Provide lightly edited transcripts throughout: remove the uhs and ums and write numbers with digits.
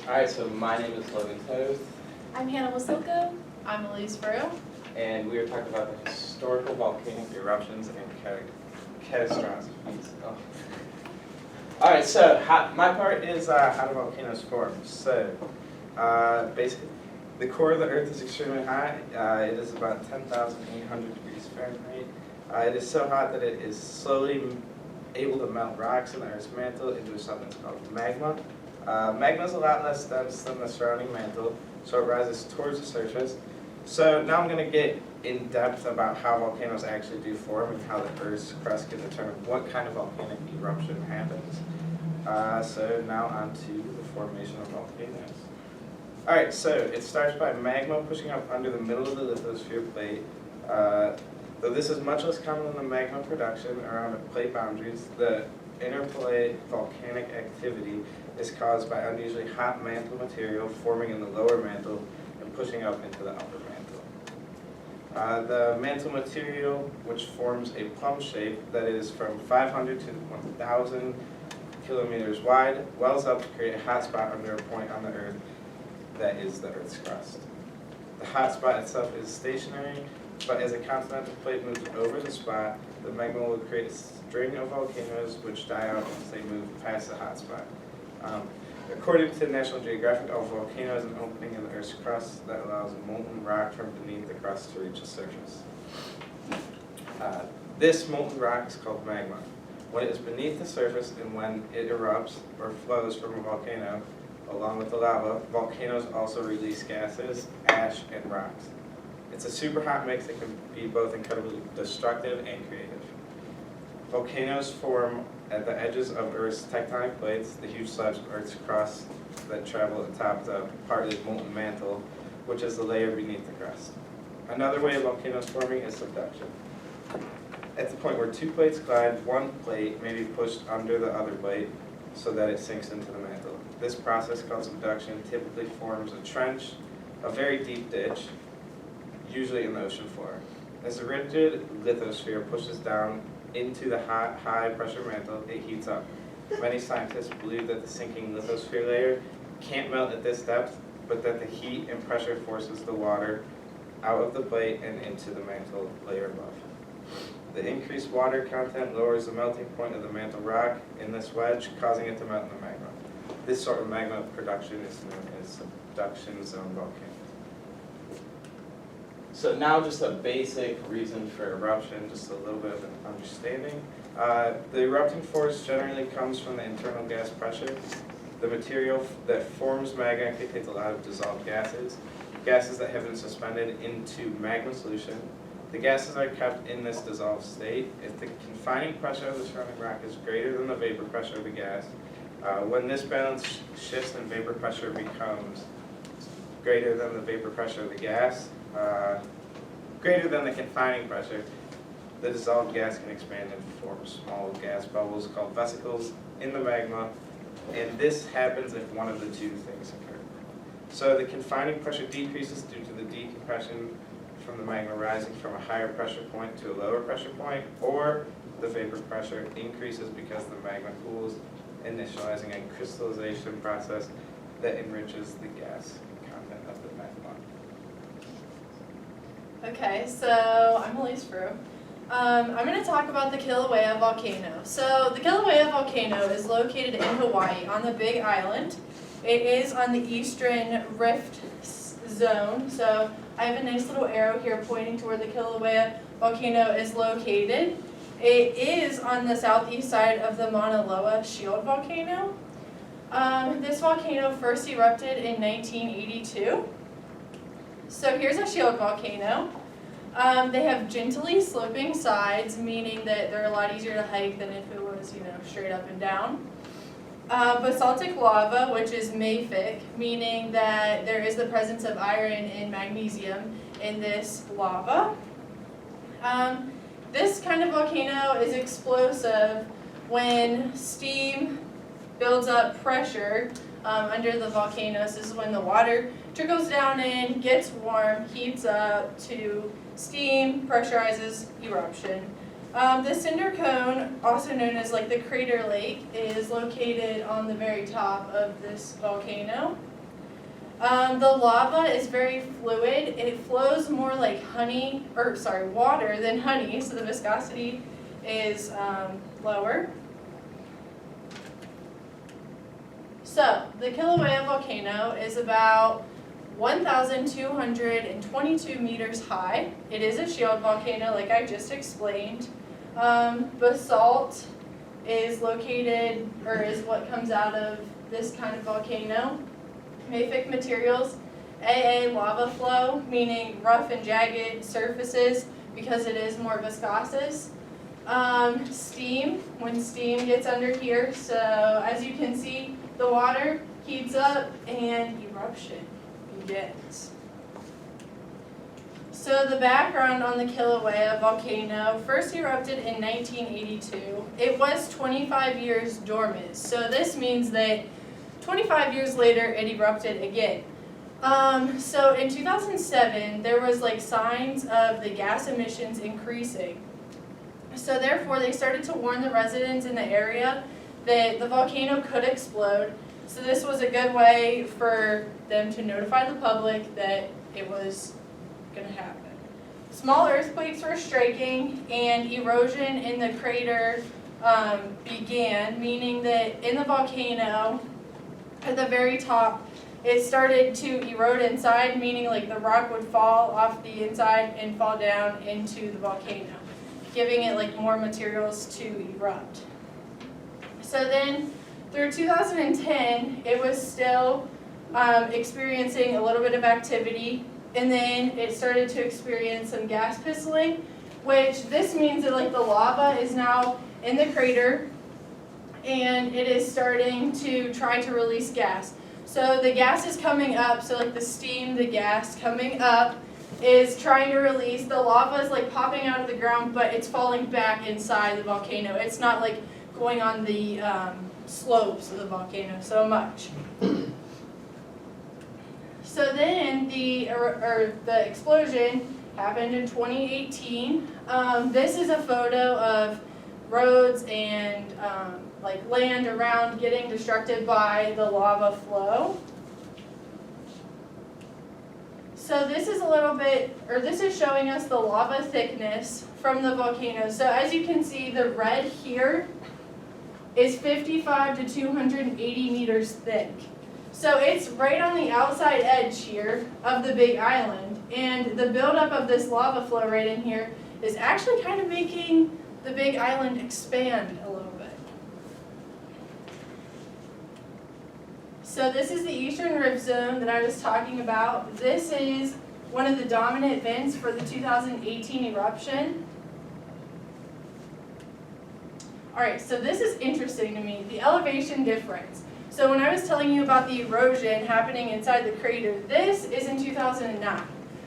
Alright, so my name is Logan Toth, I'm Hannah Wasilko. I'm Elise Frew. and we are talking about the historical volcanic eruptions and catastrophes. Oh. Alright, so my part is how do volcanoes form. So, basically, the core of the Earth is extremely hot. It is about 10,800 degrees Fahrenheit. It is so hot that it is slowly able to melt rocks in the Earth's mantle into something called magma. Magma is a lot less dense than the surrounding mantle, so it rises towards the surface. So now I'm going to get in depth about how volcanoes actually do form and how the Earth's crust can determine what kind of volcanic eruption happens. So now on to the formation of volcanoes. Alright, so it starts by magma pushing up under the middle of the lithosphere plate. Though this is much less common than the magma production around the plate boundaries, the interplate volcanic activity is caused by unusually hot mantle material forming in the lower mantle and pushing up into the upper mantle. The mantle material, which forms a plum shape that is from 500 to 1,000 kilometers wide, wells up to create a hot spot under a point on the Earth that is the Earth's crust. The hot spot itself is stationary, but as a continental plate moves over the spot, the magma will create a string of volcanoes which die out once they move past the hot spot. According to National Geographic, a volcano is an opening in the Earth's crust that allows molten rock from beneath the crust to reach the surface. This molten rock is called magma. When it is beneath the surface and when it erupts or flows from a volcano, along with the lava, volcanoes also release gases, ash, and rocks. It's a super hot mix that can be both incredibly destructive and creative. Volcanoes form at the edges of Earth's tectonic plates, the huge slabs of Earth's crust that travel atop the partly molten mantle, which is the layer beneath the crust. Another way of volcanoes forming is subduction. At the point where two plates collide, one plate may be pushed under the other plate so that it sinks into the mantle. This process, called subduction, typically forms a trench, a very deep ditch, usually in the ocean floor. As the rigid lithosphere pushes down into the hot, high-pressure mantle, it heats up. Many scientists believe that the sinking lithosphere layer can't melt at this depth, but that the heat and pressure forces the water out of the plate and into the mantle layer above. The increased water content lowers the melting point of the mantle rock in this wedge, causing it to melt in the magma. This sort of magma production is known as subduction zone volcanoes. So now just a basic reason for eruption, just a little bit of an understanding. The erupting force generally comes from the internal gas pressure. The material that forms magma contains a lot of dissolved gases that have been suspended into magma solution. The gases are kept in this dissolved state. If the confining pressure of the surrounding rock is greater than the vapor pressure of the gas, when this balance shifts and vapor pressure becomes greater than the vapor pressure of the gas, greater than the confining pressure, the dissolved gas can expand and form small gas bubbles called vesicles in the magma, and this happens if one of the two things occur. So the confining pressure decreases due to the decompression from the magma rising from a higher pressure point to a lower pressure point, or the vapor pressure increases because the magma cools, initializing a crystallization process that enriches the gas content of the magma. Okay, so I'm Elise Frew. I'm going to talk about the Kilauea volcano. So the Kilauea volcano is located in Hawaii on the Big Island. It is on the eastern rift zone. So I have a nice little arrow here pointing to where the Kilauea volcano is located. It is on the southeast side of the Mauna Loa shield volcano. This volcano first erupted in 1982. So here's a shield volcano. They have gently sloping sides, meaning that they're a lot easier to hike than if it was, straight up and down. Basaltic lava, which is mafic, meaning that there is the presence of iron and magnesium in this lava. This kind of volcano is explosive when steam builds up pressure under the volcano. This is when the water trickles down in, gets warm, heats up to steam, pressurizes eruption. The cinder cone, also known as like the crater lake, is located on the very top of this volcano. The lava is very fluid. It flows more like water than honey, so the viscosity is lower. So, the Kilauea volcano is about 1,222 meters high. It is a shield volcano, like I just explained. Basalt is located, or is what comes out of this kind of volcano. Mafic materials, AA lava flow, meaning rough and jagged surfaces because it is more viscous. Steam, when steam gets under here, so as you can see, the water heats up and eruption begins. So the background on the Kilauea volcano first erupted in 1982. It was 25 years dormant, so this means that 25 years later it erupted again. So in 2007 there was like signs of the gas emissions increasing. So therefore they started to warn the residents in the area that the volcano could explode. So this was a good way for them to notify the public that it was going to happen. Small earthquakes were striking and erosion in the crater began, meaning that in the volcano at the very top it started to erode inside, meaning like the rock would fall off the inside and fall down into the volcano, giving it like more materials to erupt. So then through 2010 it was still experiencing a little bit of activity, and then it started to experience some gas pistoling, which this means that like the lava is now in the crater and it is starting to try to release gas. So the gas is coming up, so like the steam, the gas coming up is trying to release. The lava is like popping out of the ground, but it's falling back inside the volcano. It's not like going on the slopes of the volcano so much. So then the explosion happened in 2018. This is a photo of roads and like land around getting destructed by the lava flow. So this is this is showing us the lava thickness from the volcano. So as you can see, the red here is 55 to 280 meters thick. So it's right on the outside edge here of the Big Island, and the buildup of this lava flow right in here is actually kind of making the Big Island expand a little bit. So this is the eastern rift zone that I was talking about. This is one of the dominant vents for the 2018 eruption. Alright, so this is interesting to me, the elevation difference. So when I was telling you about the erosion happening inside the crater, this is in 2009.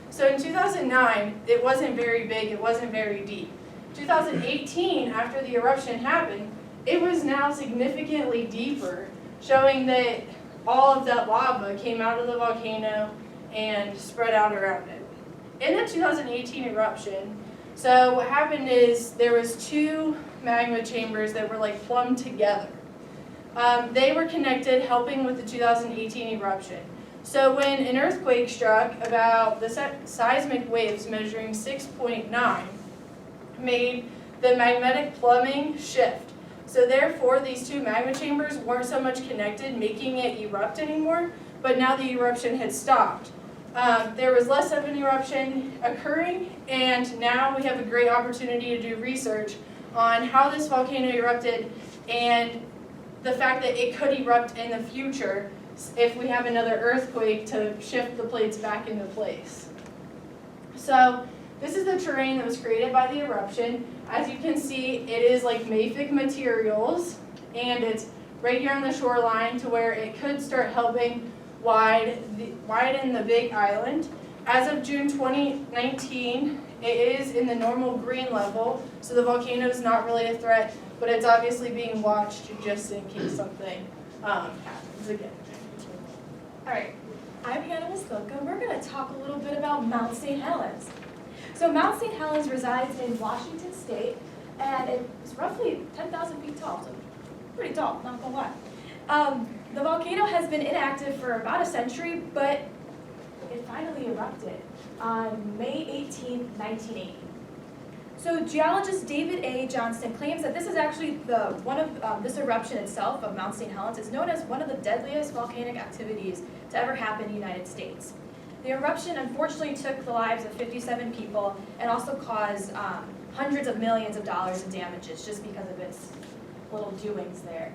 So in 2009, it wasn't very big, it wasn't very deep. 2018, after the eruption happened, it was now significantly deeper, showing that all of that lava came out of the volcano and spread out around it. In the 2018 eruption, so what happened is there was two magma chambers that were like plumbed together. They were connected, helping with the 2018 eruption. So when an earthquake struck, about the seismic waves measuring 6.9 made the magnetic plumbing shift. So therefore, these two magma chambers weren't so much connected, making it erupt anymore, but now the eruption had stopped. There was less of an eruption occurring, and now we have a great opportunity to do research on how this volcano erupted and the fact that it could erupt in the future if we have another earthquake to shift the plates back into place. So this is the terrain that was created by the eruption. As you can see, it is like mafic materials, and it's right here on the shoreline to where it could start helping widen the Big Island. As of June 2019, it is in the normal green level, so the volcano is not really a threat, but it's obviously being watched just in case something happens again. Alright, I'm Hannah Wasilka. We're going to talk a little bit about Mount St. Helens. So Mount St. Helens resides in Washington State, and it's roughly 10,000 feet tall, so pretty tall, not gonna lie. The volcano has been inactive for about a century, but it finally erupted on May 18, 1980. So geologist David A. Johnston claims that this is actually this eruption itself of Mount St. Helens is known as one of the deadliest volcanic activities to ever happen in the United States. The eruption unfortunately took the lives of 57 people and also caused hundreds of millions of dollars in damages just because of its little doings there.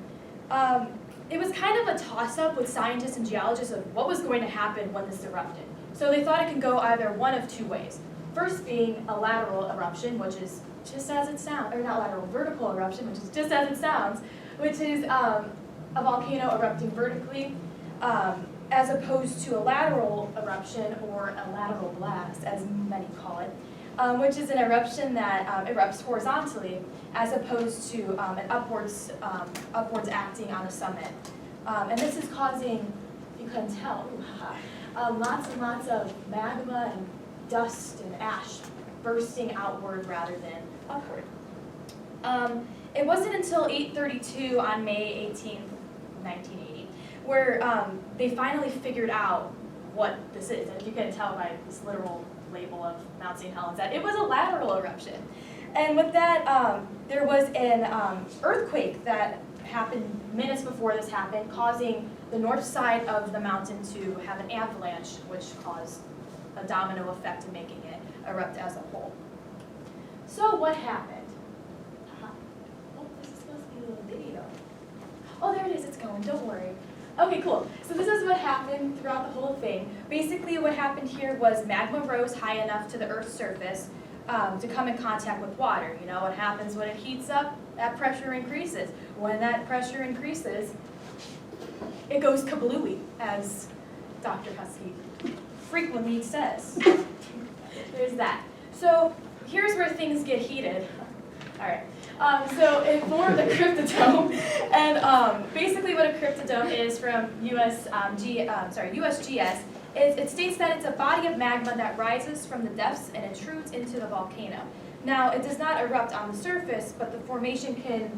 It was kind of a toss-up with scientists and geologists of what was going to happen when this erupted. So they thought it could go either one of two ways. First being a lateral eruption, which is just as it sounds, or not lateral, vertical eruption, which is just as it sounds, which is a volcano erupting vertically, as opposed to a lateral eruption, or a lateral blast, as many call it, which is an eruption that erupts horizontally, as opposed to an upwards acting on a summit. And this is causing, you couldn't tell, lots and lots of magma and dust and ash bursting outward rather than upward. It wasn't until 8:32 on May 18th, 1980, where they finally figured out what this is. And you can tell by this literal label of Mount St. Helens that it was a lateral eruption. And with that, there was an earthquake that happened minutes before this happened, causing the north side of the mountain to have an avalanche, which caused a domino effect in making it erupt as a whole. So what happened? Oh, this is supposed to be a little video. Oh, there it is, it's going, don't worry. Okay, cool. So this is what happened throughout the whole thing. Basically what happened here was magma rose high enough to the Earth's surface to come in contact with water. You know what happens when it heats up? That pressure increases. When that pressure increases, it goes kablooey, as Dr. Husky frequently says. There's that. So here's where things get heated. All right. So it formed a cryptodome, and basically what a cryptodome is from USGS is it states that it's a body of magma that rises from the depths and intrudes into the volcano. Now, it does not erupt on the surface, but the formation can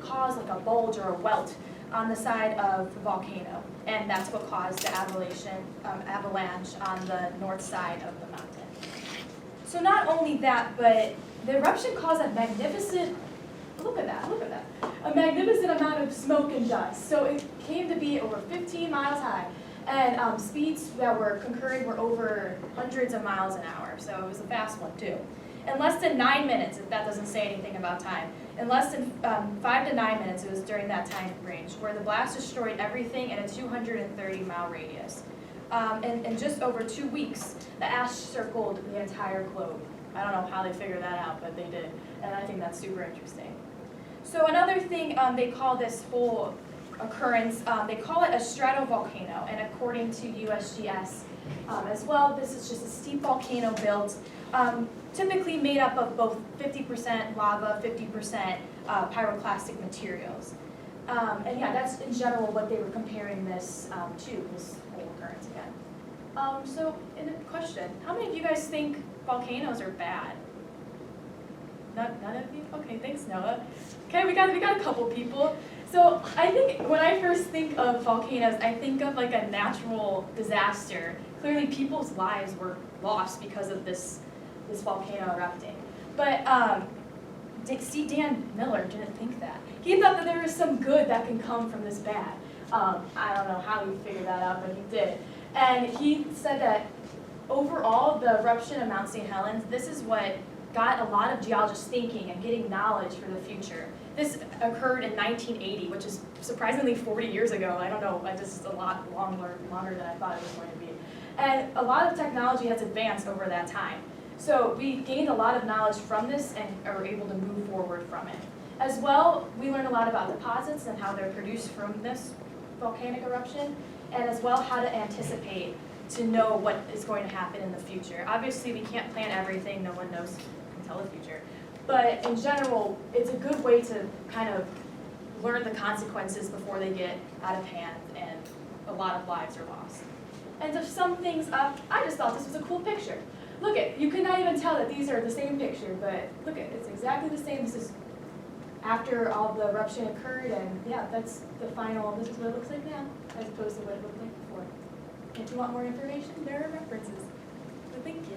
cause like a bulge or a welt on the side of the volcano, and that's what caused the avalanche on the north side of the mountain. So not only that, but the eruption caused a magnificent, look at that, a magnificent amount of smoke and dust. So it came to be over 15 miles high, and speeds that were concurring were over hundreds of miles an hour, so it was a fast one too. In less than 9 minutes, if that doesn't say anything about time, in less than 5 to 9 minutes, it was during that time range, where the blast destroyed everything in a 230-mile radius. In just over 2 weeks, the ash circled the entire globe. I don't know how they figured that out, but they did, and I think that's super interesting. So another thing they call this whole occurrence, they call it a stratovolcano, and according to USGS as well, this is just a steep volcano built, typically made up of both 50% lava, 50% pyroclastic materials. And yeah, that's in general what they were comparing this to, this whole occurrence again. So, in a question, how many of you guys think volcanoes are bad? None of you? Okay, thanks, Noah. Okay, we got a couple people. So I think when I first think of volcanoes, I think of like a natural disaster. Clearly, people's lives were lost because of this volcano erupting. But Dan Miller didn't think that. He thought that there was some good that can come from this bad. I don't know how he figured that out, but he did. And he said that overall, the eruption of Mount St. Helens, this is what got a lot of geologists thinking and getting knowledge for the future. This occurred in 1980, which is surprisingly 40 years ago. I don't know, just a lot longer than I thought it was going to be. And a lot of technology has advanced over that time. So we gained a lot of knowledge from this and are able to move forward from it. As well, we learned a lot about deposits and how they're produced from this volcanic eruption, and as well how to anticipate to know what is going to happen in the future. Obviously, we can't plan everything. No one knows can tell the future. But in general, it's a good way to kind of learn the consequences before they get out of hand and a lot of lives are lost. And to sum things up, I just thought this was a cool picture. Look you could not even tell that these are the same picture, but look it's exactly the same. This is after all the eruption occurred, and yeah, that's the final, this is what it looks like now, as opposed to what it looked like before. If you want more information, there are references. So thank you.